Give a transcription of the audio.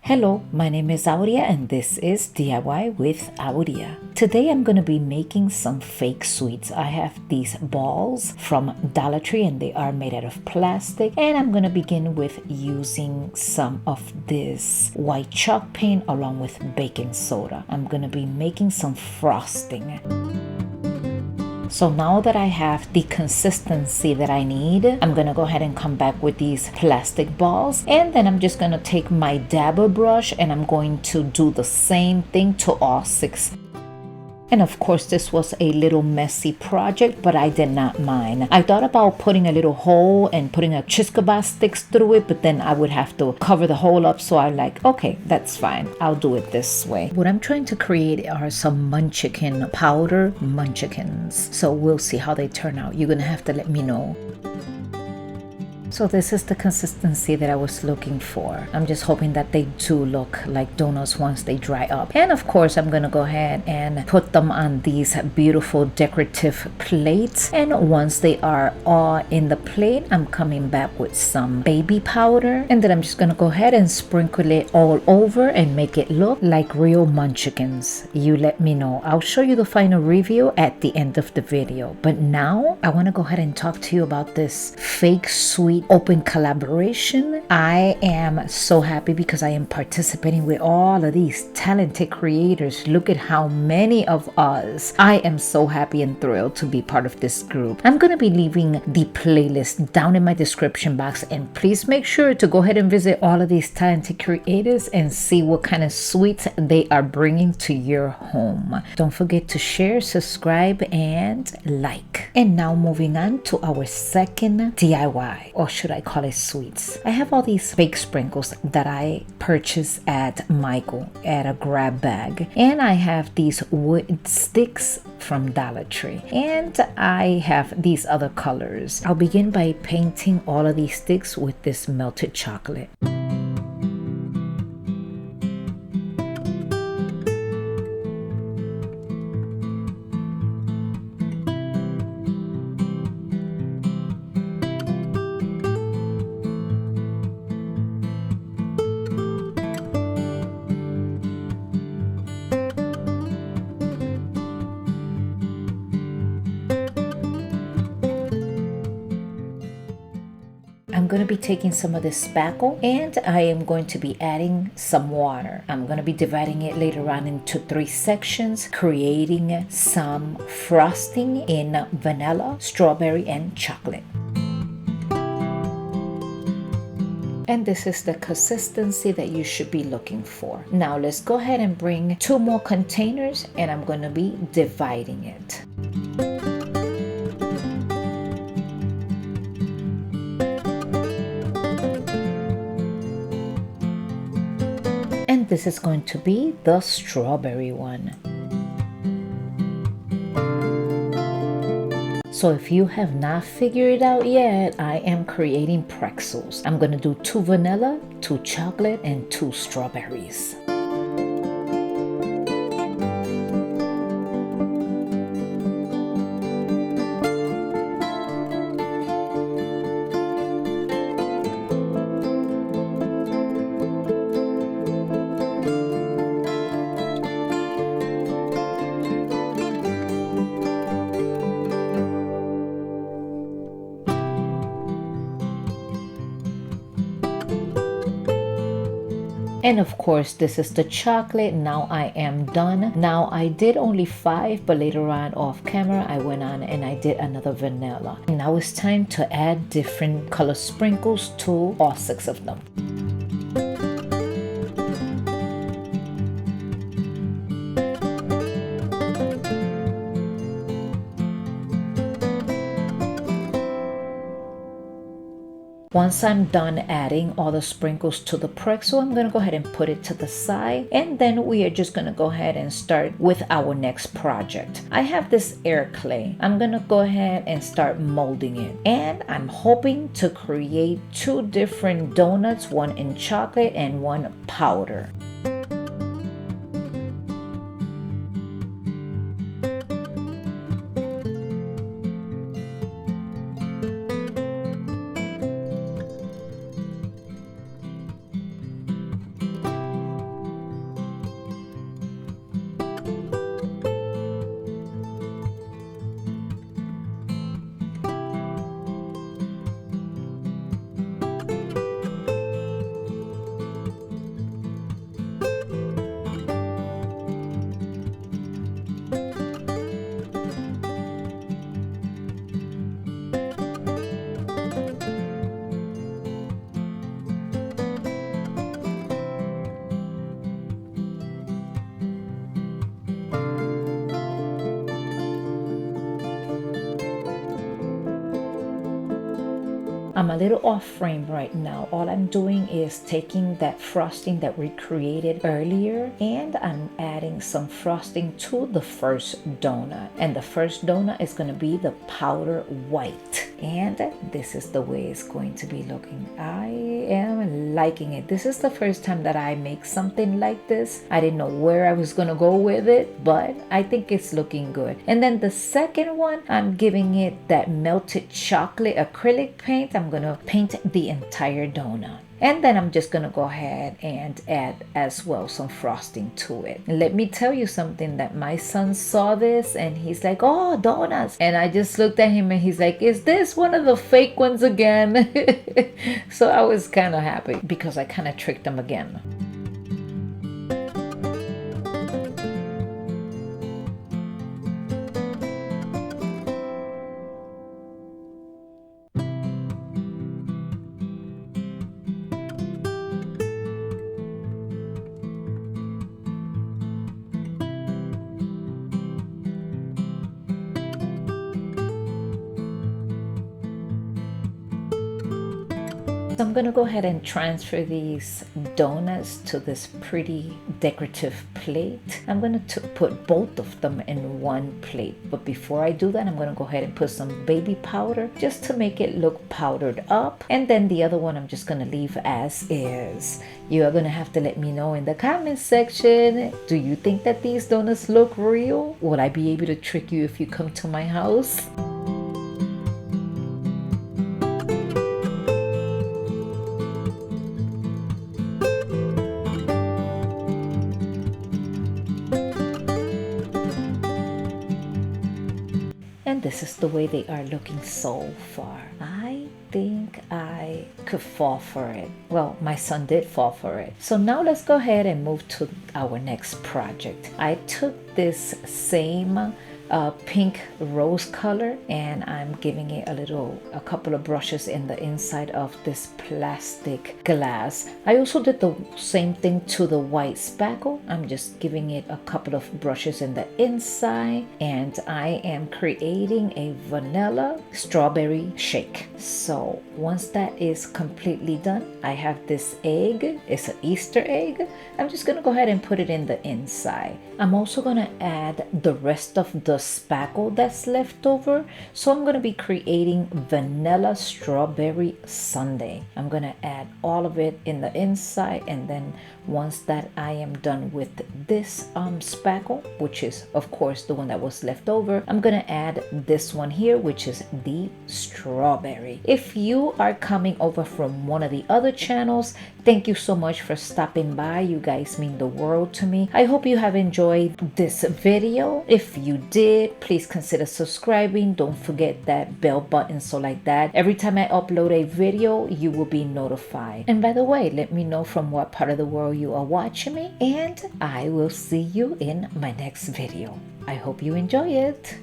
Hello, my name is Aurea and this is DIY with Aurea. Today I'm going to be making some fake sweets. I have these balls from Dollar Tree and they are made out of plastic, and I'm going to begin with using some of this white chalk paint along with baking soda. I'm going to be making some frosting. So now that I have the consistency that I need, I'm going to go ahead and come back with these plastic balls, and then I'm just going to take my dabber brush and I'm going to do the same thing to all 6. And of course, this was a little messy project, but I did not mind. I thought about putting a little hole and putting a Chiscaba sticks through it, but then I would have to cover the hole up. So I'm like, okay, that's fine. I'll do it this way. What I'm trying to create are some munchkin powder munchkins. So we'll see how they turn out. You're going to have to let me know. So this is the consistency that I was looking for. I'm just hoping that they do look like donuts once they dry up. And of course, I'm going to go ahead and put them on these beautiful decorative plates. And once they are all in the plate, I'm coming back with some baby powder. And then I'm just going to go ahead and sprinkle it all over and make it look like real munchkins. You let me know. I'll show you the final review at the end of the video. But now I want to go ahead and talk to you about this fake sweet open collaboration. I am so happy because I am participating with all of these talented creators. Look at how many of us. I am so happy and thrilled to be part of this group. I'm going to be leaving the playlist down in my description box, and please make sure to go ahead and visit all of these talented creators and see what kind of sweets they are bringing to your home. Don't forget to share, subscribe, and like. And now moving on to our second DIY, or should I call it sweets. I have all these fake sprinkles that I purchased at Michael at a grab bag, and I have these wood sticks from Dollar Tree, and I have these other colors. I'll begin by painting all of these sticks with this melted chocolate. I'm going to be taking some of this spackle and I am going to be adding some water. I'm going to be dividing it later on into 3 sections, creating some frosting in vanilla, strawberry, and chocolate. And this is the consistency that you should be looking for. Now let's go ahead and bring 2 more containers, and I'm going to be dividing it. And this is going to be the strawberry one. So if you have not figured it out yet, I am creating pretzels. I'm going to do 2 vanilla, 2 chocolate, and 2 strawberries. And of course, this is the chocolate. Now I am done. Now I did only 5, but later on off camera, I went on and I did another vanilla. Now it's time to add different color sprinkles to all 6 of them. Once I'm done adding all the sprinkles to the pretzel, I'm going to go ahead and put it to the side, and then we are just going to go ahead and start with our next project. I have this air clay. I'm going to go ahead and start molding it, and I'm hoping to create 2 different donuts, one in chocolate and one powder. I'm a little off frame right now. All I'm doing is taking that frosting that we created earlier, and I'm adding some frosting to the first donut. And the first donut is going to be the powder white. And this is the way it's going to be looking. I am liking it. This is the first time that I make something like this. I didn't know where I was going to go with it, but I think it's looking good. And then the second one, I'm giving it that melted chocolate acrylic paint. I'm going to paint the entire donut. And then I'm just going to go ahead and add as well some frosting to it. Let me tell you something, that my son saw this and he's like, oh, donuts. And I just looked at him and he's like, is this one of the fake ones again? So I was kind of happy because I kind of tricked him again. So I'm going to go ahead and transfer these donuts to this pretty decorative plate. I'm going to put both of them in one plate. But before I do that, I'm going to go ahead and put some baby powder just to make it look powdered up. And then the other one I'm just going to leave as is. You are going to have to let me know in the comment section, do you think that these donuts look real? Will I be able to trick you if you come to my house? And this is the way they are looking so far. I think I could fall for it. Well, my son did fall for it. So now let's go ahead and move to our next project. I took this same pink rose color and I'm giving it a couple of brushes in the inside of this plastic glass. I also did the same thing to the white spackle. I'm just giving it a couple of brushes in the inside, and I am creating a vanilla strawberry shake. So once that is completely done, I have this egg. It's an Easter egg. I'm just gonna go ahead and put it in the inside. I'm also gonna add the rest of the spackle that's left over. So I'm going to be creating vanilla strawberry sundae. I'm going to add all of it in the inside, and then once that I am done with this spackle, which is of course the one that was left over, I'm going to add this one here, which is the strawberry. If you are coming over from one of the other channels, thank you so much for stopping by. You guys mean the world to me. I hope you have enjoyed this video. If you did, please consider subscribing. Don't forget that bell button, so like that every time I upload a video, you will be notified. And by the way, let me know from what part of the world you are watching me, and I will see you in my next video. I hope you enjoy it.